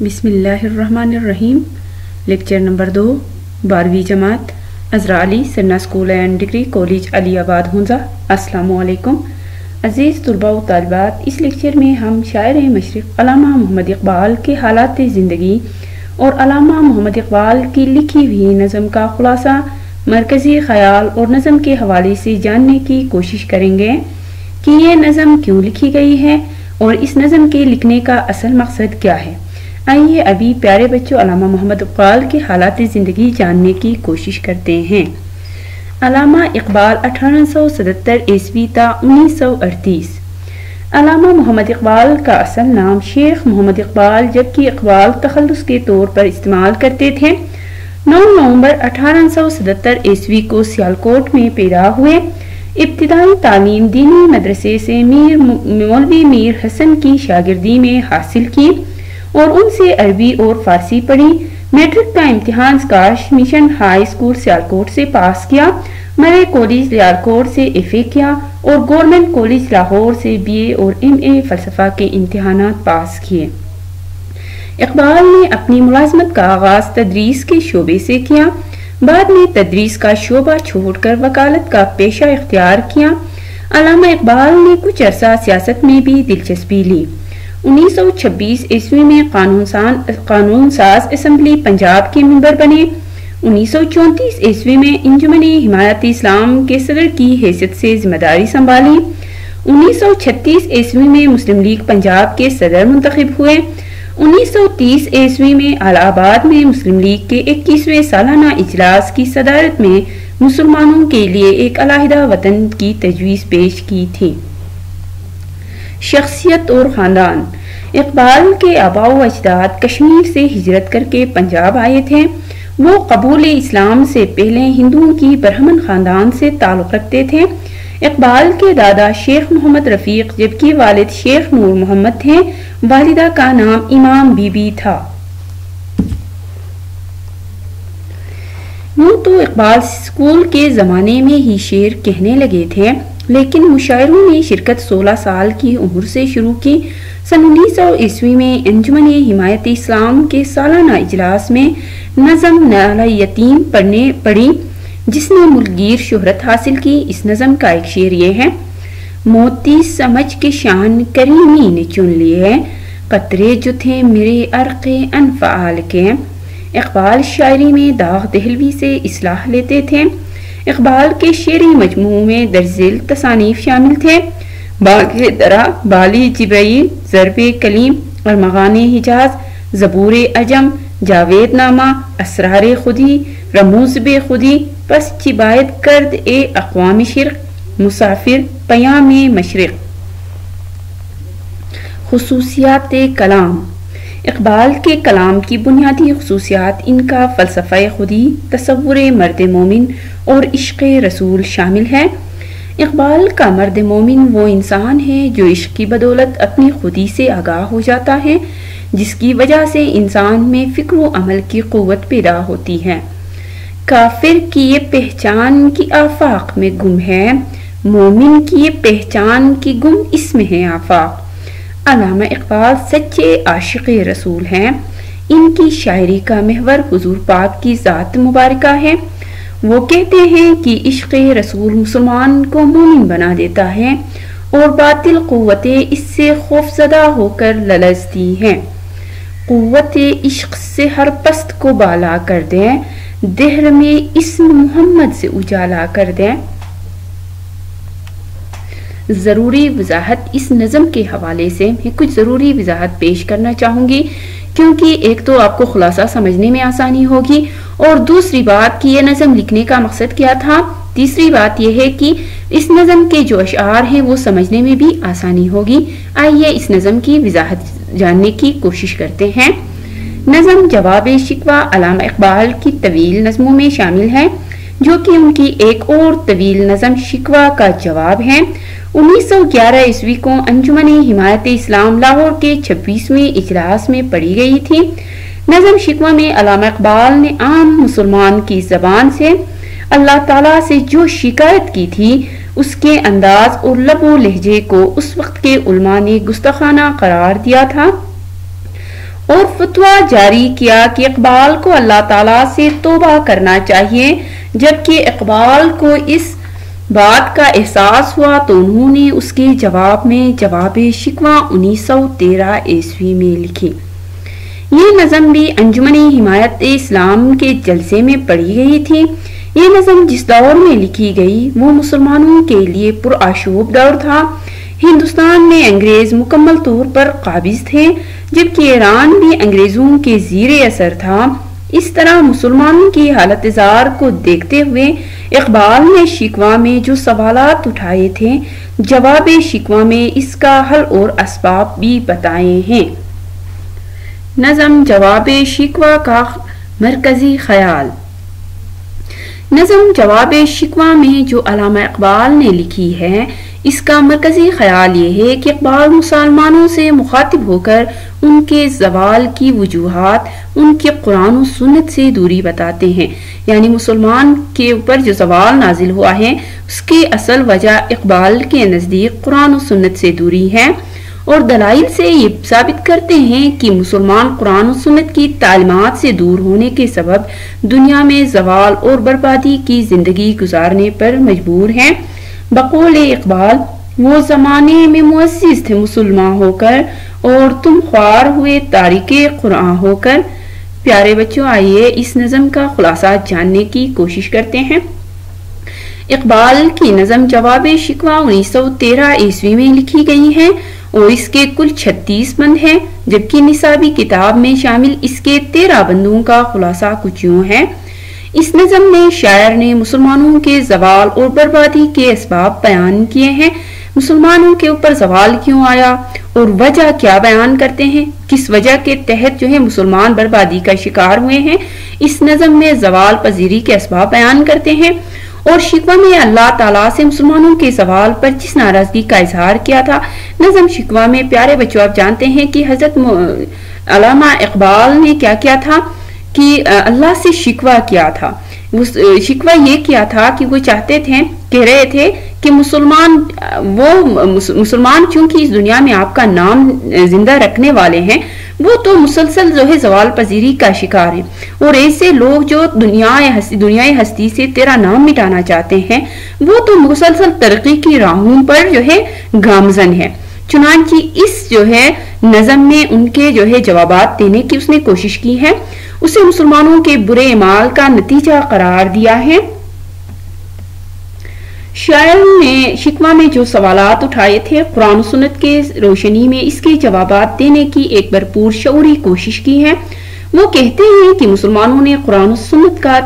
بسم اللہ الرحمن الرحیم۔ لیکچر نمبر 2، 12ویں جماعت، عزرا علی سرنا اسکول اینڈ ڈگری کالج علی آباد ہنزا۔ السلام علیکم عزیز طلباء و طالبات۔ اس لیکچر میں ہم شاعر مشرق علامہ محمد اقبال کے حالات زندگی اور علامہ محمد اقبال کی لکھی ہوئی نظم کا خلاصہ، مرکزی خیال اور نظم کے حوالے سے جاننے کی کوشش کریں گے کہ یہ نظم کیوں لکھی گئی ہے اور اس نظم کے لکھنے کا اصل مقصد کیا ہے۔ آئیے ابھی پیارے بچوں علامہ محمد اقبال کے حالات زندگی جاننے کی کوشش کرتے ہیں۔ علامہ اقبال 1877 عیسوی تا 1938۔ علامہ محمد اقبال کا اصل نام شیخ محمد اقبال جبکہ اقبال تخلص کے طور پر استعمال کرتے تھے۔ 9 نومبر 1877 عیسوی کو سیالکوٹ میں پیدا ہوئے۔ ابتدائی تعلیم دینی مدرسے سے مولوی میر حسن کی شاگردی میں حاصل کی اور ان سے عربی اور فارسی پڑھی۔ میٹرک کا امتحان سکاش مشن ہائی اسکول سیالکوٹ سے پاس کیا۔ مرے کالج سیالکوٹ سے ایف اے کیا اور گورنمنٹ کالج لاہور سے بی اے اور ایم اے فلسفہ کے امتحانات پاس کیے۔ اقبال نے اپنی ملازمت کا آغاز تدریس کے شعبے سے کیا، بعد میں تدریس کا شعبہ چھوڑ کر وکالت کا پیشہ اختیار کیا۔ علامہ اقبال نے کچھ عرصہ سیاست میں بھی دلچسپی لی۔ 1926 عیسوی میں قانون ساز اسمبلی پنجاب کے ممبر بنے۔ 1934 عیسوی میں انجمن حمایت اسلام کے صدر کی حیثیت سے ذمہ داری سنبھالی۔ 1936 عیسوی میں مسلم لیگ پنجاب کے صدر منتخب ہوئے۔ 1930 عیسوی میں الہ آباد میں مسلم لیگ کے 21ویں سالانہ اجلاس کی صدارت میں مسلمانوں کے لیے ایک علیحدہ وطن کی تجویز پیش کی تھی۔ شخصیت اور خاندان۔ اقبال کے آباء و اجداد کشمیر سے ہجرت کر کے پنجاب آئے تھے۔ وہ قبول اسلام سے پہلے ہندوؤں کی برہمن خاندان سے تعلق رکھتے تھے۔ اقبال کے دادا شیخ محمد رفیق جبکہ والد شیخ نور محمد تھے۔ والدہ کا نام امام بی بی تھا۔ یوں تو اقبال اسکول کے زمانے میں ہی شعر کہنے لگے تھے، لیکن مشاعروں میں شرکت 16 سال کی عمر سے شروع کی۔ سن 1900 عیسوی میں انجمن حمایت اسلام کے سالانہ اجلاس میں نظم نالہ یتیم پڑھی جس نے ملک گیر شہرت حاصل کی۔ اس نظم کا ایک شعر یہ ہے: موتی سمجھ کے شان کریمی نے چن لیے، قطرے جو تھے میرے عرق انفعال کے۔ اقبال شاعری میں داغ دہلوی سے اصلاح لیتے تھے۔ اقبال کے شعری مجموعوں میں درج ذیل تصانیف شامل تھے: باغ درا، بالی جبرائیل، ضرب کلیم، ارمغان حجاز، زبور عجم، جاوید نامہ، اسرار خودی، رموز بے خودی، پس چی باید کرد اے اقوام شرق، مسافر، پیام مشرق۔ خصوصیات کلام۔ اقبال کے کلام کی بنیادی خصوصیات ان کا فلسفہ خودی، تصور مرد مومن اور عشق رسول شامل ہے۔ اقبال کا مرد مومن وہ انسان ہے جو عشق کی بدولت اپنی خودی سے آگاہ ہو جاتا ہے، جس کی وجہ سے انسان میں فکر و عمل کی قوت پیدا ہوتی ہے۔ کافر کی یہ پہچان کی آفاق میں گم ہے، مومن کی یہ پہچان کی گم اس میں ہے آفاق۔ علامہ اقبال سچے عاشق رسول ہیں۔ ان کی شاعری کا محور حضور پاک کی ذات مبارکہ ہے۔ وہ کہتے ہیں کہ عشق رسول مسلمان کو مومن بنا دیتا ہے اور باطل قوتیں اس سے خوف زدہ ہو کر للزتی ہیں۔ قوت عشق سے ہر پست کو بالا کر دیں، دہر میں اسم محمد سے اجالا کر دیں۔ ضروری وضاحت۔ اس نظم کے حوالے سے میں کچھ ضروری وضاحت پیش کرنا چاہوں گی کیونکہ ایک تو آپ کو خلاصہ سمجھنے میں آسانی ہوگی اور دوسری بات کہ یہ نظم لکھنے کا مقصد کیا تھا، تیسری بات یہ ہے کہ اس نظم کے جو اشعار ہیں وہ سمجھنے میں بھی آسانی ہوگی۔ آئیے اس نظم کی وضاحت جاننے کی کوشش کرتے ہیں۔ نظم جواب شکوہ علامہ اقبال کی طویل نظموں میں شامل ہے جو کہ ان کی ایک اور طویل نظم شکوہ کا جواب ہے۔ 1911 عیسوی کو انجمن حمایت اسلام لاہور کے 26ویں اجلاس میں پڑھی گئی تھی۔ نظم شکوہ میں علامہ اقبال نے عام مسلمان کی زبان سے اللہ تعالیٰ سے جو شکایت کی تھی اس کے انداز اور لب و لہجے کو اس وقت کے علماء نے گستاخانہ قرار دیا تھا اور فتویٰ جاری کیا کہ اقبال کو اللہ تعالیٰ سے توبہ کرنا چاہیے، جبکہ اقبال کو اس بات کا احساس ہوا تو انہوں نے اس کے جواب میں جواب شکوہ 1913 عیسوی میں لکھی۔ یہ نظم بھی انجمن حمایت اسلام کے جلسے میں پڑھی گئی تھی۔ یہ نظم جس دور میں لکھی گئی وہ مسلمانوں کے لیے پرآشوب دور تھا۔ ہندوستان میں انگریز مکمل طور پر قابض تھے، جبکہ ایران بھی انگریزوں کے زیر اثر تھا۔ اس طرح مسلمانوں کی حالت زار کو دیکھتے ہوئے اقبال نے شکوہ میں جو سوالات اٹھائے تھے، جواب شکوہ میں اس کا حل اور اسباب بھی بتائے ہیں۔ نظم جواب شکوہ کا مرکزی خیال۔ نظم جواب شکوہ میں جو علامہ اقبال نے لکھی ہے، اس کا مرکزی خیال یہ ہے کہ اقبال مسلمانوں سے مخاطب ہو کر ان کے زوال کی وجوہات، ان کے قرآن و سنت سے دوری بتاتے ہیں۔ یعنی مسلمان کے اوپر جو زوال نازل ہوا ہے اس کی اصل وجہ اقبال کے نزدیک قرآن و سنت سے دوری ہے، اور دلائل سے یہ ثابت کرتے ہیں کہ مسلمان قرآن و سنت کی تعلیمات سے دور ہونے کے سبب دنیا میں زوال اور بربادی کی زندگی گزارنے پر مجبور ہیں۔ بقول اقبال، وہ زمانے میں معزز تھے مسلمان ہو کر، اور تم خوار ہوئے تارک قرآن ہو کر۔ پیارے بچوں، آئیے اس نظم کا خلاصہ جاننے کی کوشش کرتے ہیں۔ اقبال کی نظم جواب شکوہ 1913 عیسوی میں لکھی گئی ہے اور اس کے کل 36 بند ہیں، جبکہ نصابی کتاب میں شامل اس کے 13 بندوں کا خلاصہ کچھ یوں ہے۔ اس نظم میں شاعر نے مسلمانوں کے زوال اور بربادی کے اسباب بیان کیے ہیں۔ مسلمانوں کے اوپر زوال کیوں آیا اور وجہ کیا بیان کرتے ہیں، کس وجہ کے تحت مسلمان بربادی کا شکار ہوئے ہیں۔ اس نظم میں زوال پذیری کے اسباب بیان کرتے ہیں، اور شکوہ میں اللہ تعالیٰ سے مسلمانوں کے زوال پر جس ناراضگی کا اظہار کیا تھا۔ نظم شکوہ میں پیارے بچوں آپ جانتے ہیں کہ حضرت علامہ اقبال نے کیا کیا تھا کہ اللہ سے شکوہ کیا تھا۔ شکوہ یہ کیا تھا کہ وہ چاہتے تھے، کہہ رہے تھے کہ مسلمان چونکہ اس دنیا میں آپ کا نام زندہ رکھنے والے ہیں، وہ تو مسلسل زوال پذیری کا شکار ہیں، اور ایسے لوگ جو دنیائے ہستی سے تیرا نام مٹانا چاہتے ہیں، وہ تو مسلسل ترقی کی راہوں پر گامزن ہے۔ چنانچہ اس نظم میں ان کے جوابات دینے کی اس نے کوشش کی ہے، اسے مسلمانوں کے برے اعمال کا نتیجہ قرار دیا ہے۔ شاعر نے شکوہ میں جو سوالات اٹھائے تھے، قرآن و سنت کے روشنی میں اس کے جوابات دینے کی ایک بھرپور شعوری کوشش کی ہے۔ وہ کہتے ہیں کہ مسلمانوں نے قرآن و سنت کا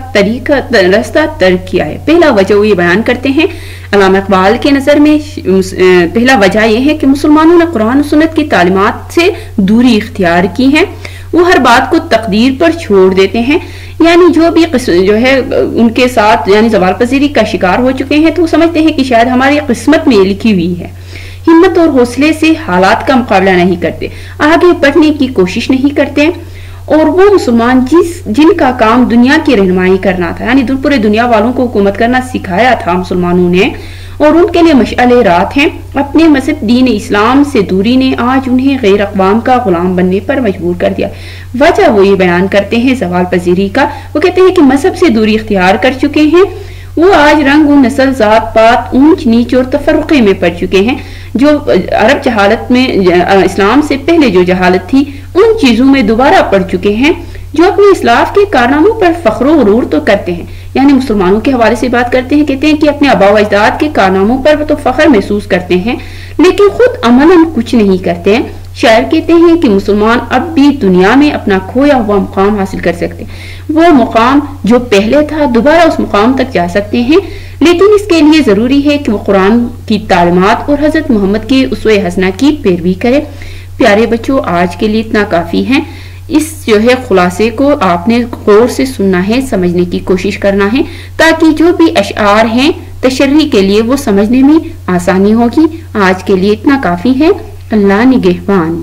راستہ ترک کیا ہے۔ پہلا وجہ وہ یہ بیان کرتے ہیں، علامہ اقبال کے نظر میں پہلا وجہ یہ ہے کہ مسلمانوں نے قرآن و سنت کی تعلیمات سے دوری اختیار کی ہے۔ وہ ہر بات کو تقدیر پر چھوڑ دیتے ہیں، یعنی جو بھی ان کے ساتھ زوال پذیری کا شکار ہو چکے ہیں تو وہ سمجھتے ہیں کہ شاید ہماری قسمت میں لکھی ہوئی ہے۔ ہمت اور حوصلے سے حالات کا مقابلہ نہیں کرتے، آگے بڑھنے کی کوشش نہیں کرتے، اور وہ مسلمان جن کا کام دنیا کی رہنمائی کرنا تھا، یعنی پورے دنیا والوں کو حکومت کرنا سکھایا تھا مسلمانوں نے، اور ان کے لیے مشعل رات ہیں، اپنے مذہب دین اسلام سے دوری نے آج انہیں غیر اقوام کا غلام بننے پر مجبور کر دیا۔ وجہ وہ یہ بیان کرتے ہیں زوال پذیری کا، وہ کہتے ہیں کہ مذہب سے دوری اختیار کر چکے ہیں، وہ آج رنگ و نسل، ذات پات، اونچ نیچ اور تفرقے میں پڑ چکے ہیں۔ جو عرب جہالت میں اسلام سے پہلے جو جہالت تھی، ان چیزوں میں دوبارہ پڑ چکے ہیں، جو اپنے اسلاف کے کارناموں پر فخر و غرور تو کرتے ہیں، یعنی مسلمانوں کے حوالے سے بات کرتے ہیں، کہتے ہیں کہ اپنے آباء و اجداد کے کارناموں پر تو فخر محسوس کرتے ہیں، لیکن خود عملاً کچھ نہیں کرتے ہیں۔ شاعر کہتے ہیں کہ مسلمان اب بھی دنیا میں اپنا کھویا ہوا مقام حاصل کر سکتے ہیں، وہ مقام جو پہلے تھا دوبارہ اس مقام تک جا سکتے ہیں، لیکن اس کے لیے ضروری ہے کہ وہ قرآن کی تعلیمات اور حضرت محمد کی اسوہ حسنہ کی پیروی کرے۔ پیارے بچوں، آج کے لیے اتنا کافی ہے۔ اس خلاصے کو آپ نے غور سے سننا ہے، سمجھنے کی کوشش کرنا ہے، تاکہ جو بھی اشعار ہیں تشریح کے لیے وہ سمجھنے میں آسانی ہوگی۔ آج کے لیے اتنا کافی ہے۔ اللہ نگہبان۔